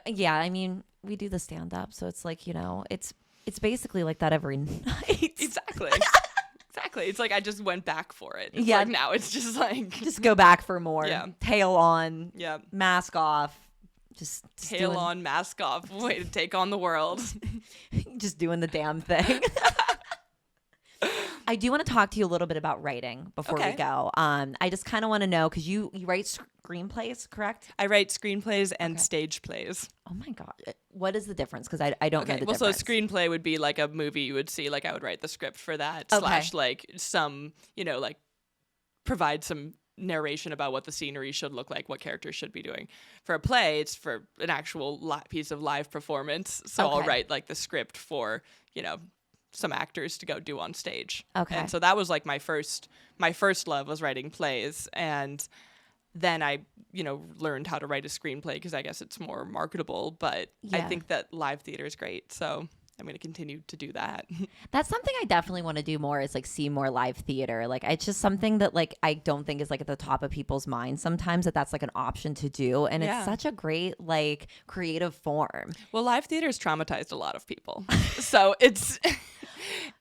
Yeah, I mean, we do the stand-up. So it's like, it's basically like that every night. Exactly. Exactly. It's like I just went back for it. It's yeah. Like now it's just like. Just go back for more. Yeah. Tail on. Yeah. Mask off. Just tail on, mask off. Way to take on the world. Just doing the damn thing. I do want to talk to you a little bit about writing before we go. I just kind of want to know, because you write screenplays, correct? I write screenplays and stage plays. Oh my God. What is the difference? Because I don't know the difference. So a screenplay would be like a movie you would see. Like I would write the script for that / like some, like provide some narration about what the scenery should look like, what characters should be doing. For a play, it's for an actual piece of live performance. So I'll write like the script for, some actors to go do on stage. Okay. And so that was like my first love was writing plays. And then I, learned how to write a screenplay because I guess it's more marketable. But I think that live theater is great. So I'm going to continue to do that. That's something I definitely want to do more, is like see more live theater. Like it's just something that like I don't think is like at the top of people's minds sometimes, that's like an option to do. And it's such a great like creative form. Well, live theater has traumatized a lot of people. So it's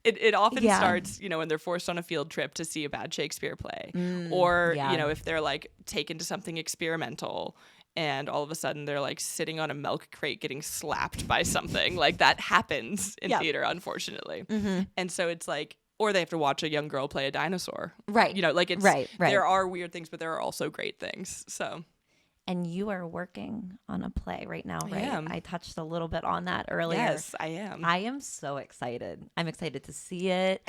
it often starts, when they're forced on a field trip to see a bad Shakespeare play or, if they're like taken to something experimental and all of a sudden they're like sitting on a milk crate getting slapped by something. Like that happens in theater, unfortunately. Mm-hmm. And so it's like, or they have to watch a young girl play a dinosaur. Right. Like it's, right. There are weird things, but there are also great things. So. And you are working on a play right now, right? I am. I touched a little bit on that earlier. Yes, I am. I am so excited. I'm excited to see it.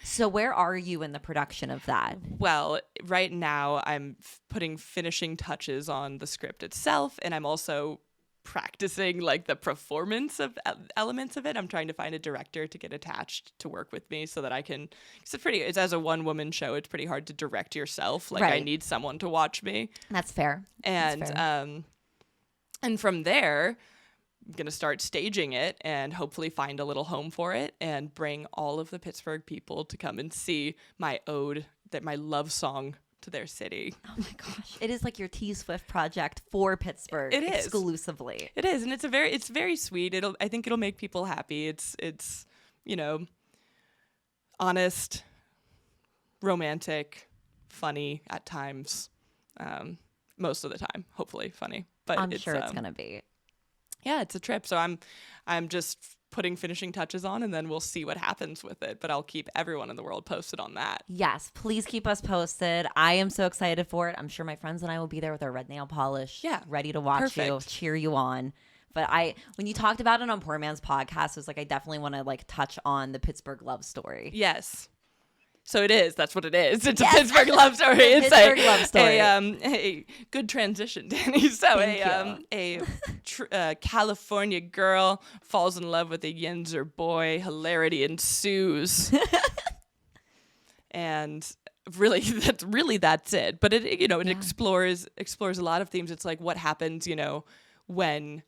So where are you in the production of that? Well, right now I'm putting finishing touches on the script itself, and I'm also practicing like the performance of elements of it. I'm trying to find a director to get attached to work with me so that I can, it's as a one woman show, it's pretty hard to direct yourself. Like I need someone to watch me. That's fair. And from there, I'm going to start staging it and hopefully find a little home for it and bring all of the Pittsburgh people to come and see my ode, my love song to their city. Oh my gosh. It is like your T Swift project for Pittsburgh. It is. Exclusively. It is. And it's very sweet. I think it'll make people happy. It's honest, romantic, funny at times. Most of the time, hopefully funny. But I'm sure it's going to be. Yeah, it's a trip. So I'm just putting finishing touches on, and then we'll see what happens with it. But I'll keep everyone in the world posted on that. Yes, please keep us posted. I am so excited for it. I'm sure my friends and I will be there with our red nail polish, ready to watch you, cheer you on. But when you talked about it on Poor Man's podcast, it was like I definitely want to like touch on the Pittsburgh love story. Yes. So it is. That's what it is. It's a Pittsburgh love story. It's love story. A good transition, Dani. So a California girl falls in love with a Yenzer boy. Hilarity ensues. And that's it. But it it explores a lot of themes. It's like what happens, when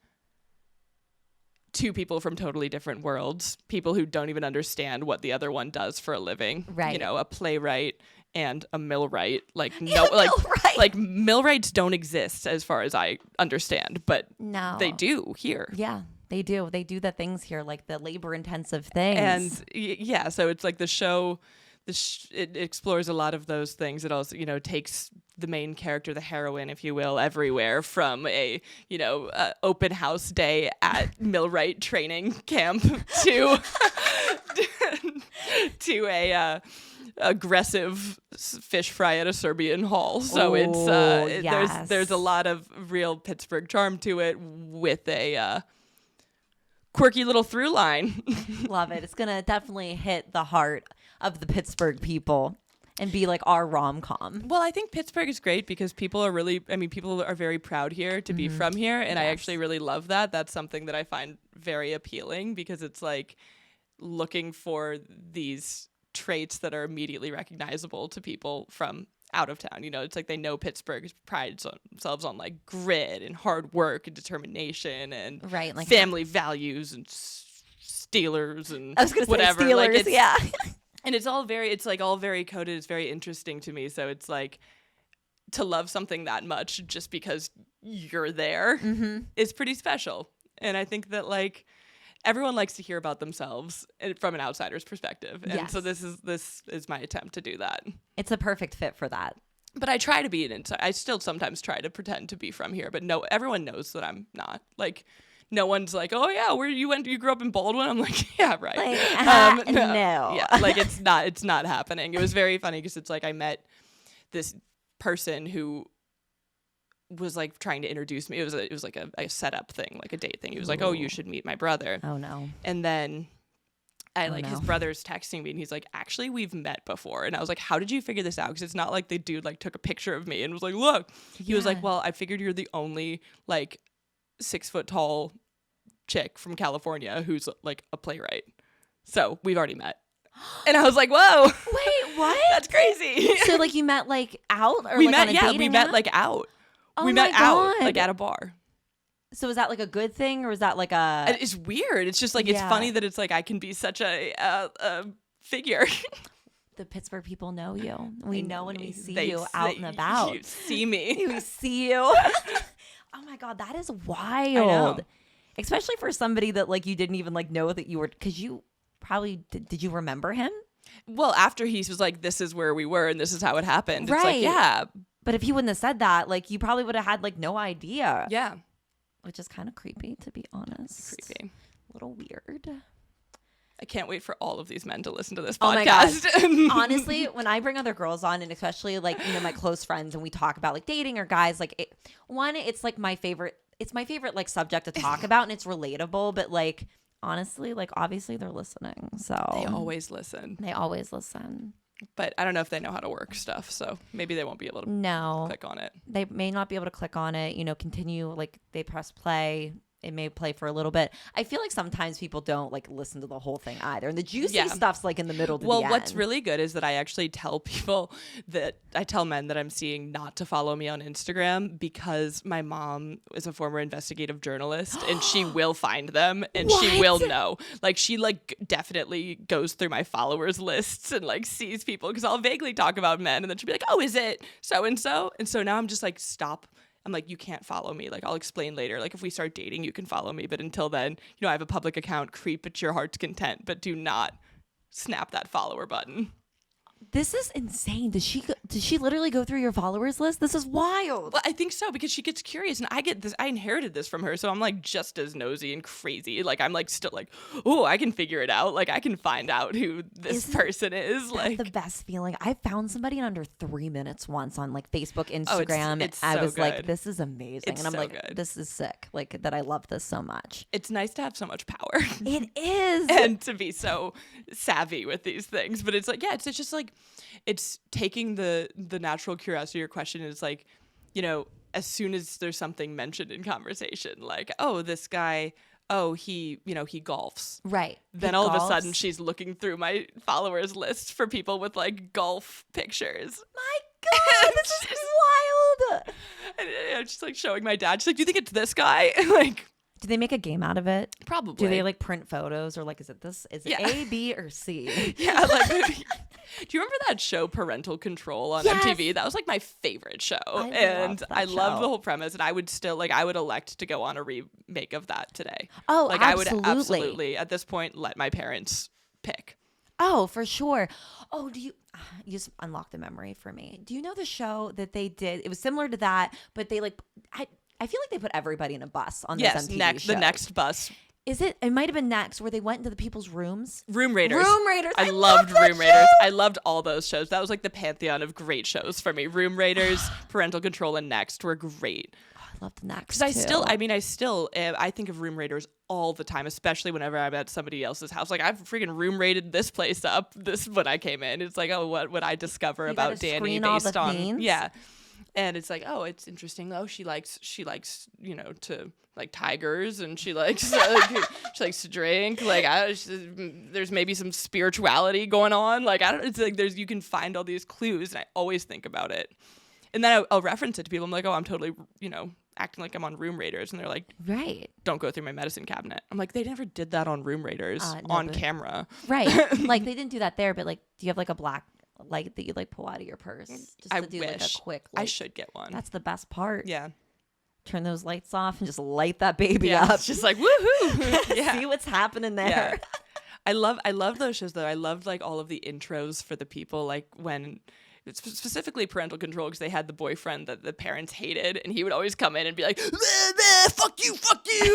two people from totally different worlds, people who don't even understand what the other one does for a living, right? A playwright and a millwright, millwright. Like millwrights don't exist as far as I understand, but no, they do here. Yeah, they do. They do the things here, like the labor-intensive things. And so it's like the show. It explores a lot of those things. It also, takes the main character, the heroine, if you will, everywhere from a, open house day at millwright training camp to to a aggressive fish fry at a Serbian hall. So yes. there's a lot of real Pittsburgh charm to it with a quirky little through line. Love it. It's gonna definitely hit the heart of the Pittsburgh people and be like our rom-com. Well, I think Pittsburgh is great because people are very proud here to be from here. And I actually really love that. That's something that I find very appealing because it's like looking for these traits that are immediately recognizable to people from out of town. It's like they know Pittsburgh prides themselves on like grit and hard work and determination and like family values and Steelers and I was gonna whatever. Say Steelers, like yeah. And it's all very coded. It's very interesting to me. So it's like to love something that much just because you're there is pretty special. And I think that like everyone likes to hear about themselves from an outsider's perspective. And so this is my attempt to do that. It's a perfect fit for that. But I try to be an insider. I still sometimes try to pretend to be from here, but no, everyone knows that I'm not. Like, no one's like, oh yeah, where you grew up in Baldwin? I'm like, yeah, right. Like, no. Yeah, like it's not happening. It was very funny because it's like I met this person who was like trying to introduce me. It was like a setup thing, like a date thing. He was like, oh, you should meet my brother. Oh no. And then his brother's texting me and he's like, actually, we've met before. And I was like, how did you figure this out? Because it's not like the dude like took a picture of me and was like, look. He was like, well, I figured you're the only like 6 foot tall chick from California who's like a playwright. So we've already met. And I was like, whoa. Wait, what? That's crazy. So like you met like out or we like met, on a dating we met app? like out. Oh we my met out God. like at a bar. So is that like a good thing or is that like a... It's weird. It's just like, it's funny that it's like I can be such a figure. The Pittsburgh people know you. We know when we see they you out and about. You see me. We see you. Oh my God, that is wild. I know. Especially for somebody that like you didn't even like know that you were, because you probably did you remember him? Well, after he was like, this is where we were and this is how it happened. Right. It's like, yeah. But if he wouldn't have said that, like you probably would have had like no idea. Yeah. Which is kind of creepy, to be honest. Creepy. A little weird. I can't wait for all of these men to listen to this podcast. Oh my God. Honestly, when I bring other girls on, and especially like, my close friends, and we talk about like dating or guys, like it's like my favorite. It's my favorite like subject to talk about, and it's relatable. But like honestly, like obviously they're listening, so they always listen. They always listen. But I don't know if they know how to work stuff, so maybe they won't be able to click on it. They may not be able to click on it. Continue like they press play. It may play for a little bit. I feel like sometimes people don't like listen to the whole thing either. And the juicy stuff's like in the middle to the end. Well, what's really good is that I actually tell men that I'm seeing not to follow me on Instagram because my mom is a former investigative journalist and she will find them and she will know. Like she like definitely goes through my followers lists and like sees people because I'll vaguely talk about men and then she'll be like, oh, is it so-and-so? And so now I'm just like, stop. I'm like, you can't follow me. Like, I'll explain later. Like, if we start dating, you can follow me. But until then, I have a public account. Creep at your heart's content. But do not snap that follower button. This is insane. Did she literally go through your followers list? This is wild. Well, I think so because she gets curious and I inherited this from her. So I'm like just as nosy and crazy. Like I'm like still like, oh, I can figure it out. Like I can find out who this person is. Like the best feeling. I found somebody in under 3 minutes once on like Facebook, Instagram. It's I so was good. Like, this is amazing. It's and I'm so like, good. This is sick. Like that I love this so much. It's nice to have so much power. It is. And to be so savvy with these things. But it's like, yeah, it's just like, it's taking the natural curiosity of your question. It's like, as soon as there's something mentioned in conversation, like, oh, this guy oh, he golfs. Right. Then He all of a golfs. sudden she's looking through my followers list for people with like golf pictures. My God, this is wild. And I'm just like showing my dad. She's like, do you think it's this guy? Like, Do they make a game out of it? probably. Do they like print photos or like, is it this? Is it Yeah. A, B, or C? Yeah, like, do you remember that show Parental Control on Yes. MTV? That was like my favorite show. loved that I loved show. the whole premise, and I would elect to go on a remake of that today. Oh, Like absolutely. I would absolutely at this point let my parents pick. Oh, for sure. Oh, you just unlocked the memory for me. Do you know the show that they did? It was similar to that, but they like, I feel like they put everybody in a bus on those Yes, MTV the shows. next bus. Is it? It might have been Next, where they went into the people's rooms. Room Raiders. Room Raiders. I loved loved that Room Raiders. show. I loved all those shows. That was like the pantheon of great shows for me. Room Raiders, Parental Control, and Next were great. I loved Next. Because I too. think of Room Raiders all the time, especially whenever I'm at somebody else's house. Like, I've freaking room raided this place up when I came in. It's like, oh, what would I discover about gotta Dani screen all based the on themes? yeah. And it's like, oh, it's interesting. Oh, she likes to like tigers, and she likes to drink. Like, there's maybe some spirituality going on. Like, I don't. It's like you can find all these clues, and I always think about it. And then I'll reference it to people. I'm like, oh, I'm totally acting like I'm on Room Raiders, and they're like, Right. don't go through my medicine cabinet. I'm like, they never did that on Room Raiders on camera. Right. Like they didn't do that there, but like, do you have like a black light that you like pull out of your purse just I to do wish. like a quick? I Like, should get one. That's the best part. Yeah. Turn those lights off and just light that baby Yeah. up. It's just like, woohoo. Yeah. See what's happening there. Yeah. I love those shows though. I loved like all of the intros for the people, like when it's specifically Parental Control, because they had the boyfriend that the parents hated, and he would always come in and be like, fuck you,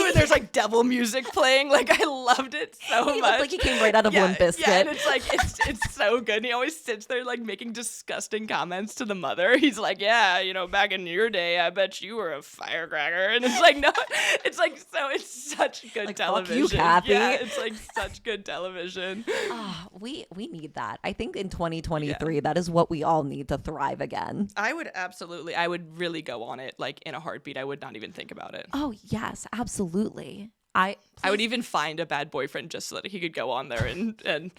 and there's like devil music playing. Like, I loved it so He much. looked like he came right out of Limp Bizkit. Yeah, and it's like it's so good. And he always sits there like making disgusting comments to the mother. He's like, yeah, back in your day, I bet you were a firecracker. And it's like, no, it's like, so it's such good Like, television. fuck you, Kathy. Yeah, it's like such good television. Ah, we need that. I think in 2023, that is what we all need to thrive again. I would really go on it like in a heartbeat. I would not even think about it. Oh yes, absolutely. I would even find a bad boyfriend just so that he could go on there and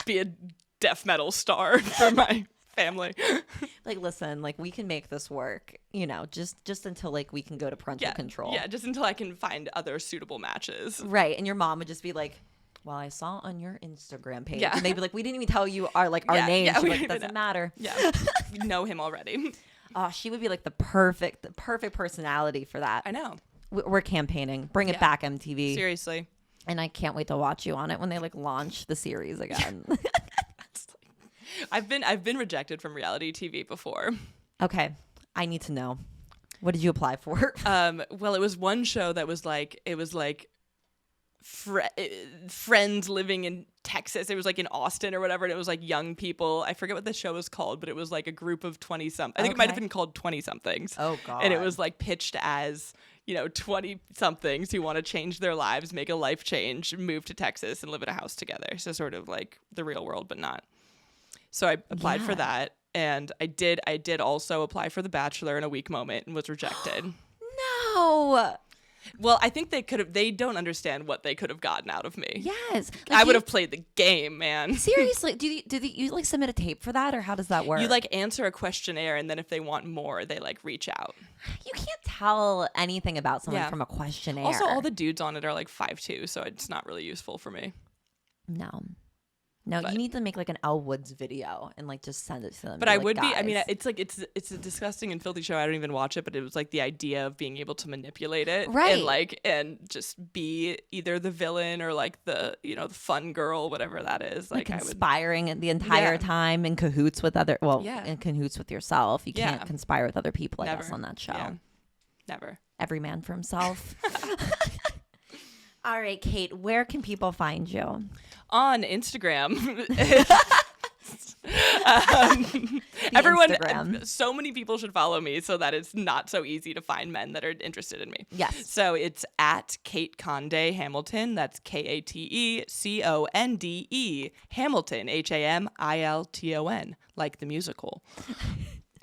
be a death metal star for my family. like listen, like we can make this work, just until like we can go to parental control. Yeah, just until I can find other suitable matches. Right. And your mom would just be like, well, I saw on your Instagram page. Yeah. And they'd be like, we didn't even tell you our name. Yeah, She's we like, it didn't doesn't know. matter. Yeah, we know him already. Oh, she would be like the perfect personality for that. I know. We're campaigning. Bring it Yeah. back, MTV. Seriously. And I can't wait to watch you on it when they like launch the series again. I've been rejected from reality TV before. Okay. I need to know. What did you apply for? Well, it was one show that was like friends living in Texas. It was like in Austin or whatever, and it was like young people. I forget what the show was called, but it was like a group of 20-something. I think it might have been called 20-somethings. Oh, God. And it was like pitched as 20-somethings who want to change their lives, make a life change, move to Texas and live in a house together. So sort of like the real world, but not. So I applied for that, and I did also apply for The Bachelor in a weak moment and was rejected. No. Well, I think they don't understand what they could have gotten out of me. Yes. I would have played the game, man. Seriously, do you like submit a tape for that, or how does that work? You like answer a questionnaire, and then if they want more, they like reach out. You can't tell anything about someone Yeah. from a questionnaire. Also, all the dudes on it are like 5'2", so it's not really useful for me. No, But- you need to make like an Elle Woods video and like just send it to them. But Be I like, would be. I mean, "Guys." it's like it's a disgusting and filthy show. I don't even watch it, but it was like the idea of being able to manipulate it, Right. and just be either the villain or like the the fun girl, whatever that is. like Like I would. conspiring the entire Yeah. time in cahoots with other. Well, Yeah. in cahoots with yourself. You Yeah. can't conspire with other people. I Never. guess on that show. Yeah. Never. Every man for himself. All right, Kate. Where can people find you? On Instagram. Everyone, Instagram. so many people should follow me so that it's not so easy to find men that are interested in me. Yes. So it's at Kate Condé Hamilton. That's KateConde Hamilton, Hamilton, like the musical.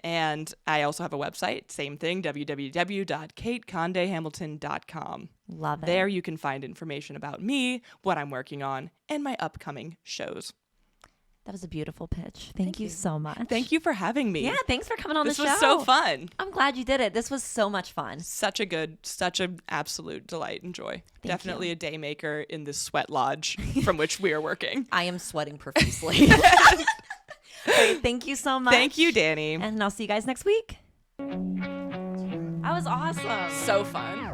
And I also have a website, same thing, www.katecondehamilton.com. Love it. There you can find information about me, what I'm working on, and my upcoming shows. That was a beautiful pitch. Thank you so much. Thank you for having me. Yeah, thanks for coming on the show. This was so fun. I'm glad you did it. This was so much fun. Such an absolute delight and joy. Definitely a day maker in this sweat lodge from which we are working. I am sweating profusely. All right, thank you so much. Thank you, Dani. And I'll see you guys next week. That was awesome. So fun.